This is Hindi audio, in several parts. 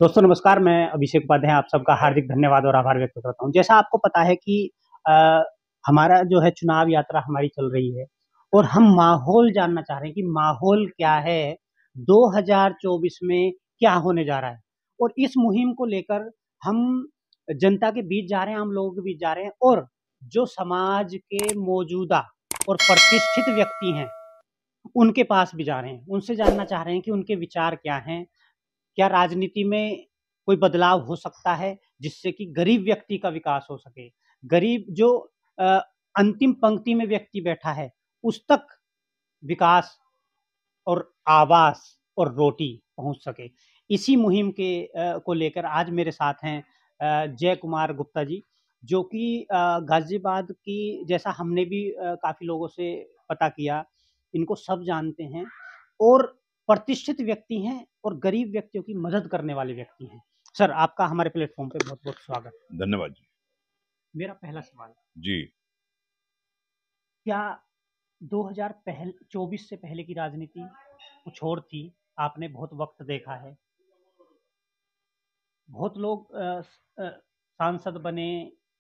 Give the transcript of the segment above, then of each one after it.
दोस्तों नमस्कार, मैं अभिषेक उपाध्याय आप सबका हार्दिक धन्यवाद और आभार व्यक्त करता हूँ। जैसा आपको पता है कि हमारा जो है चुनाव यात्रा हमारी चल रही है और हम माहौल जानना चाह रहे हैं कि माहौल क्या है, 2024 में क्या होने जा रहा है। और इस मुहिम को लेकर हम जनता के बीच जा रहे हैं, हम लोगों के बीच जा रहे हैं और जो समाज के मौजूदा और प्रतिष्ठित व्यक्ति हैं, उनके पास भी जा रहे हैं। उनसे जानना चाह रहे हैं कि उनके विचार क्या हैं? क्या राजनीति में कोई बदलाव हो सकता है जिससे कि गरीब व्यक्ति का विकास हो सके? गरीब जो अ, अंतिम पंक्ति में व्यक्ति बैठा है, उस तक विकास और आवास और रोटी पहुँच सके। इसी मुहिम के को लेकर आज मेरे साथ हैं जय कुमार गुप्ता जी, जो कि गाज़ियाबाद की जैसा हमने भी काफ़ी लोगों से पता किया, इनको सब जानते हैं और प्रतिष्ठित व्यक्ति हैं और गरीब व्यक्तियों की मदद करने वाले व्यक्ति हैं। सर, आपका हमारे प्लेटफ़ॉर्म पे बहुत-बहुत स्वागत। धन्यवाद जी। मेरा पहला सवाल, जी। क्या 2024 से पहले की राजनीति कुछ और थी? आपने बहुत वक़्त देखा है। बहुत लोग सांसद बने,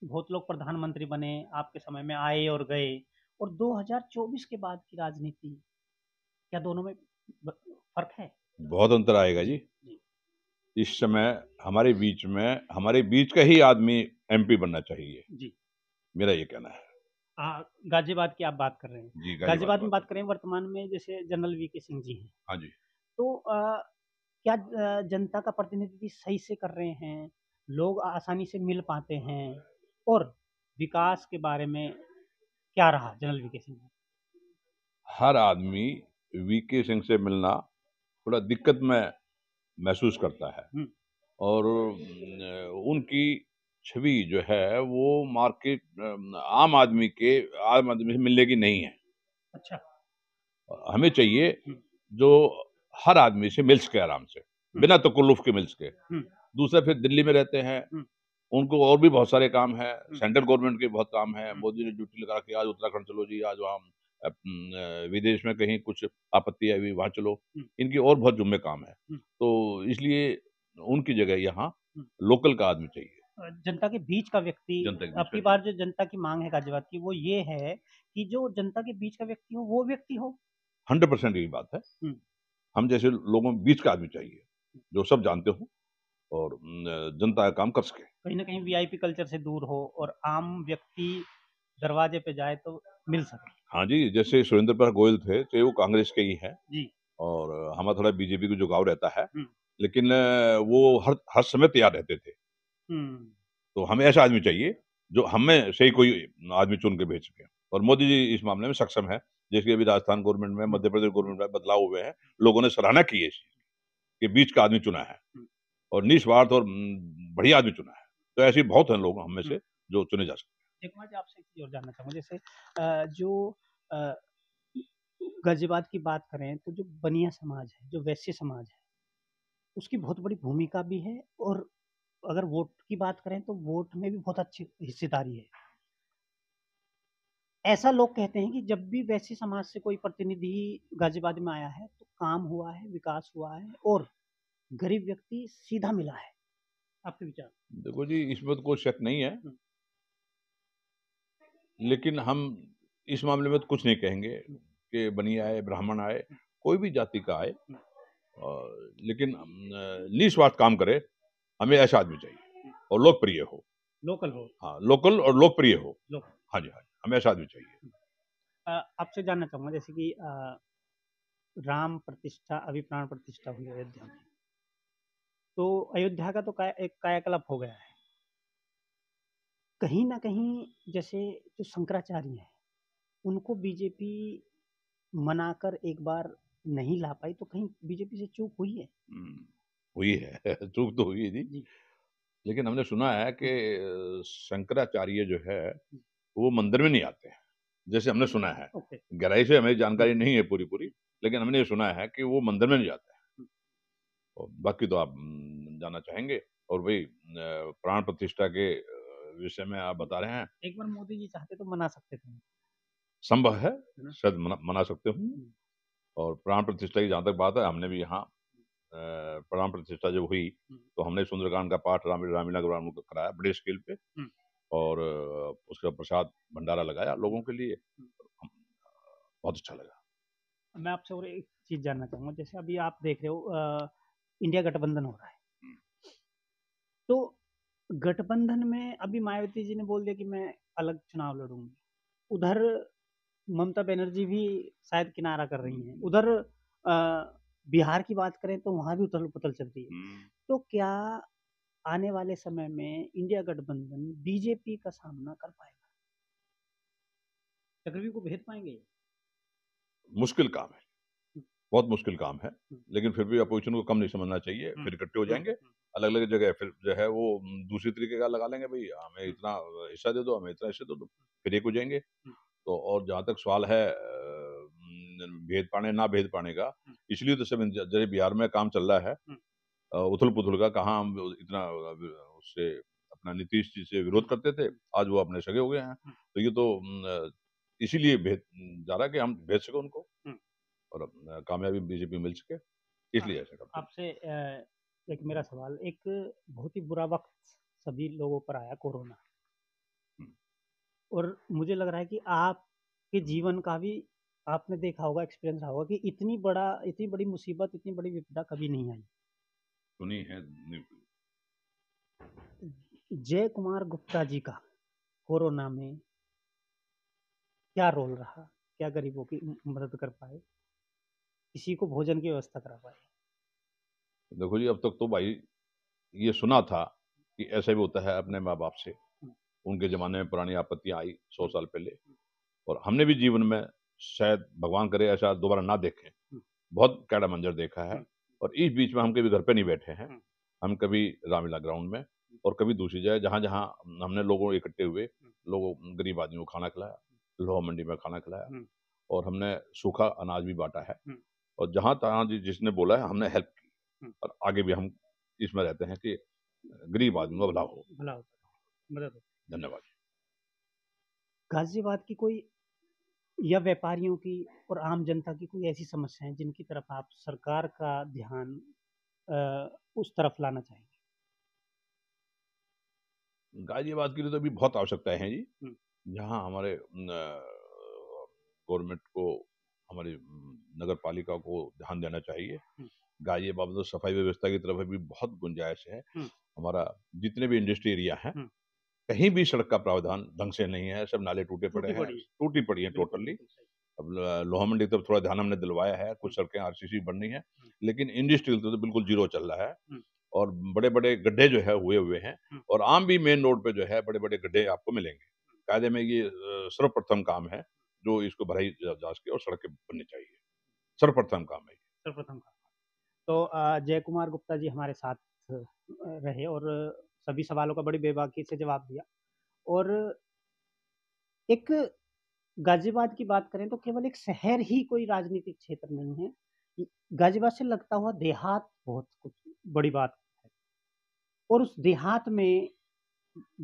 बहुत लोग प्रधानमंत्री बने, आपके समय में आए और गए और 2024 के बाद की राजनीति, क्या दोनों में फ़र्क है? बहुत अंतर आएगा जी। जी, इस समय हमारे बीच का ही आदमी एमपी बनना चाहिए, जी। मेरा ये कहना है। गाज़ियाबाद की आप बात कर रहे हैं। जी, गाज़ियाबाद गाज़ियाबाद की में बात बात कर। करें वर्तमान में जैसे जनरल वीके सिंह जी हैं। हाँ जी। तो क्या जनता का प्रतिनिधित्व सही से कर रहे हैं? लोग आसानी से मिल पाते हैं? और विकास के बारे में क्या रहा जनरल वीके सिंह जी? हर आदमी वीके सिंह से मिलना थोड़ा दिक्कत में महसूस करता है हुँ, और उनकी छवि जो है वो आम आदमी से मिलने की नहीं है। अच्छा। हमें चाहिए हुँ, जो हर आदमी से मिल सके आराम से, हुँ, बिना तकल्लुफ़ के मिल सके। हुँ, दूसरा फिर दिल्ली में रहते हैं, हुँ, उनको और भी बहुत सारे काम हैं, हुँ, सेंट्रल गवर्नमेंट के बहुत काम हैं। हुँ, मोदी ने ड्यूटी लगा के आज उत्तराखंड चलो जी, आज वहाँ विदेश में कहीं कुछ आपत्ति आई हुई, वहाँ चलो। हुँ, इनकी और बहुत जुम्मे काम हैं। हुँ, तो इसलिए उनकी जगह यहाँ हुँ। लोकल का आदमी चाहिए, जनता के बीच का व्यक्ति, जनता के अब बीच का की जी। बार जो जनता की माँग है गाज़ियाबाद की, वो ये है कि जो जनता के बीच का व्यक्ति हो, वो व्यक्ति हो। 100% यही बात है। हुँ, हम जैसे लोगों के बीच का आदमी चाहिए, जो सब जानते हों और जनता का काम कर सके। कहीं न कहीं वीआईपी कल्चर से दूर हो और आम व्यक्ति दरवाजे पे जाए तो मिल सके। हाँ जी, जैसे सुरेंद्र प्रताप गोयल थे, चाहे वो कांग्रेस के ही हैं जी। और हमारा थोड़ा बीजेपी का झुकाव रहता है। हुँ, लेकिन वो हर हर समय तैयार रहते थे। हुँ, तो हमें ऐसा आदमी चाहिए, जो हमें से ही कोई आदमी चुन के भेज सके और मोदी जी इस मामले में सक्षम है। जैसे अभी राजस्थान गवर्नमेंट में, हुँ, मध्य प्रदेश गवर्नमेंट में बदलाव हुए हैं, लोगों ने सराहना की है इस चीज़ की, कि बीच का आदमी चुना है हुँ, और निस्वार्थ और बढ़िया आदमी चुना है। तो ऐसे बहुत हैं लोग हम में हुँ। से, जो चुने जा सकते हैं। एक बात जी आपसे एक चीज़ और जानना चाहूँगा, जैसे जो अ, गाज़ियाबाद की बात करें तो जो बनिया समाज है, जो वैश्य समाज है, उसकी बहुत बड़ी भूमिका भी है और अगर वोट की बात करें तो वोट में भी बहुत अच्छी हिस्सेदारी है। ऐसा लोग कहते हैं कि जब भी वैश्य समाज से कोई प्रतिनिधि गाज़ियाबाद में आया है, तो काम हुआ है, विकास हुआ है और गरीब व्यक्ति सीधा मिला है। आपके विचार? देखो जी, इसमें तो कोई शक नहीं है, हुँ, लेकिन हम इस मामले में तो कुछ नहीं कहेंगे हुँ, कि बनिया आए, ब्राह्मण आए, हुँ, कोई भी जाति का आए, हुँ, लेकिन निस्वार्थ काम करे, हमें ऐसा आदमी चाहिए हुँ। और लोकप्रिय हो। लोकल हो, हाँ, लोकल और लोकप्रिय हो। लोक हाँ जी, हाँ जी, हमें ऐसा आदमी चाहिए। आपसे जानना चाहूँगा जैसे कि राम प्रतिष्ठा अभी प्राण प्रतिष्ठा हुई अयोध्या में। तो अयोध्या का तो एक कायाकल्प हो गया है। कहीं न कहीं जैसे जो शंकराचार्य हैं, उनको बीजेपी मनाकर एक बार नहीं ला पाई, तो कहीं बीजेपी से चूक हुई है? हुँ, हुई है, चूक तो हुई है जी, जी। लेकिन हमने सुना है कि हुँ, शंकराचार्य जो है, हुँ, वो मंदिर में नहीं आते हैं, जैसे हमने सुना है। ओके। गहराई से हमें हुँ, जानकारी नहीं है पूरी-पूरी, लेकिन हमने ये सुना है कि वो मंदिर में नहीं जाते हैं हुँ। और बाकी तो आप जानना चाहेंगे और वही प्राण प्रतिष्ठा के विषय में आप बता रहे हैं, एक बार मोदी जी चाहते तो मना सकते थे, संभव है, है ना? शायद मना मना सकते हों हुँ, और प्राण प्रतिष्ठा की जहाँ तक बात है, हमने भी यहाँ प्राण प्रतिष्ठा जब हुई तो हमने सुंदरकांड का पाठ रामलीला ग्राउंड में कराया बड़े स्केल पे, और उसका प्रसाद भंडारा लगाया लोगों के लिए। बहुत अच्छा लगा। मैं आपसे और एक चीज जानना चाहूंगा, जैसे अभी आप देख रहे हो इंडिया गठबंधन हो रहा है, तो गठबंधन में अभी मायावती जी ने बोल दिया कि मैं अलग चुनाव लड़ूंगी, उधर ममता बनर्जी भी शायद किनारा कर रही हैं, उधर बिहार की बात करें तो वहां भी उथल पुथल चल रही है। तो क्या आने वाले समय में इंडिया गठबंधन बीजेपी का सामना कर पाएगा? चक्रव्यूह को भेद पाएंगे? मुश्किल काम है, बहुत मुश्किल काम है, लेकिन फिर भी अपोजिशन को कम नहीं समझना चाहिए। फिर इकट्ठे हो जाएंगे अलग अलग जगह, फिर जो है वो दूसरी तरीके का लगा लेंगे, भाई हमें इतना हिस्सा दे दो, हमें इतना हिस्सा दे दो, फिर एक हो जाएंगे। तो और जहाँ तक सवाल है भेद पाने ना भेद पाने का, इसलिए तो सब जैसे बिहार में काम चल रहा है उथल पुथल का, कहाँ हम इतना उससे अपना नीतीश जी से विरोध करते थे, आज वो अपने सगे हो गए हैं। तो ये तो इसीलिए भेद जा रहा है कि हम भेज सके उनको और कामयाबी बीजेपी मिल सके, इसलिए ऐसा करते हैं। आपसे एक मेरा सवाल, एक बहुत ही बुरा वक्त सभी लोगों पर आया, कोरोना, और मुझे लग रहा है कि आपके जीवन का भी आपने देखा होगा, एक्सपीरियंस रहा होगा कि इतनी बड़ी मुसीबत, इतनी बड़ी विपदा कभी नहीं आई। सुनी है। जय कुमार गुप्ता जी का कोरोना में क्या रोल रहा? क्या गरीबों की मदद कर पाए, किसी को भोजन की व्यवस्था करा पाए? देखो जी, अब तक तो भाई ये सुना था कि ऐसा भी होता है अपने माँ बाप से, उनके जमाने में पुरानी आपत्तियां आई 100 साल पहले, और हमने भी जीवन में शायद भगवान करे ऐसा दोबारा ना देखें, बहुत कैड़ा मंजर देखा है। और इस बीच में हम कभी घर पे नहीं बैठे हैं, हम कभी रामलीला ग्राउंड में और कभी दूसरी जगह, जहाँ जहाँ हमने लोगों इकट्ठे हुए, लोगों गरीब आदमियों को खाना खिलाया, लोहा मंडी में खाना खिलाया, और हमने सूखा अनाज भी बांटा है, और जहाँ तहाँ जिसने बोला है हमने हेल्प की, और आगे भी हम इसमें रहते हैं कि गरीब आदमी का भला हो। मदद। धन्यवाद। गाजियाबाद की कोई या व्यापारियों की और आम जनता की कोई ऐसी समस्याएं जिनकी तरफ आप सरकार का ध्यान उस तरफ लाना चाहेंगे? गाजियाबाद के लिए तो अभी बहुत आवश्यकताएं हैं जी, जहाँ हमारे गवर्नमेंट को, हमारी नगर पालिका को ध्यान देना चाहिए। गाजियाबाद में तो सफाई व्यवस्था की तरफ भी बहुत गुंजाइश है। हमारा जितने भी इंडस्ट्री एरिया है, कहीं भी सड़क का प्रावधान ढंग से नहीं है, सब नाले टूटे पड़े हैं, टूटी पड़ी हैं टोटली। अब लोहा मंडी तरफ थोड़ा ध्यान हमने दिलवाया है, कुछ सड़कें आरसीसी बननी है, लेकिन इंडस्ट्रियल तो बिल्कुल जीरो चल रहा है, और बड़े बड़े गड्ढे जो है हुए हैं, और आम भी मेन रोड पे जो है बड़े बड़े गड्ढे आपको मिलेंगे। कायदे में ये सर्वप्रथम काम है जो इसको भराई जा सके और सड़कें बननी चाहिए, सर्वप्रथम काम है। सर्वप्रथम काम। तो जय कुमार गुप्ता जी हमारे साथ रहे और सभी सवालों का बड़ी बेबाकी से जवाब दिया। और एक गाजियाबाद की बात करें तो केवल एक शहर ही कोई राजनीतिक क्षेत्र नहीं है, गाजियाबाद से लगता हुआ देहात बहुत कुछ बड़ी बात है, और उस देहात में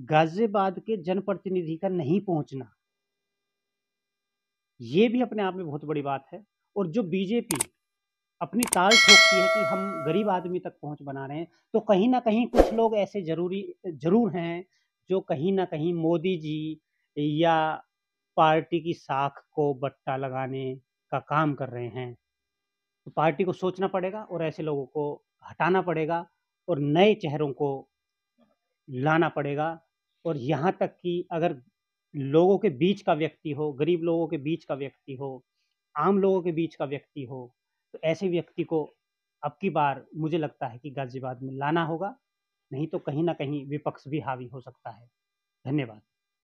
गाजियाबाद के जनप्रतिनिधि का नहीं पहुंचना, ये भी अपने आप में बहुत बड़ी बात है। और जो बीजेपी अपनी ताल ठोकती है कि हम गरीब आदमी तक पहुंच बना रहे हैं, तो कहीं ना कहीं कुछ लोग ऐसे जरूर हैं जो कहीं ना कहीं मोदी जी या पार्टी की साख को बट्टा लगाने का काम कर रहे हैं। तो पार्टी को सोचना पड़ेगा और ऐसे लोगों को हटाना पड़ेगा और नए चेहरों को लाना पड़ेगा। और यहाँ तक कि अगर लोगों के बीच का व्यक्ति हो, गरीब लोगों के बीच का व्यक्ति हो, आम लोगों के बीच का व्यक्ति हो, तो ऐसे व्यक्ति को अब की बार मुझे लगता है कि गाजियाबाद में लाना होगा, नहीं तो कहीं ना कहीं विपक्ष भी हावी हो सकता है। धन्यवाद।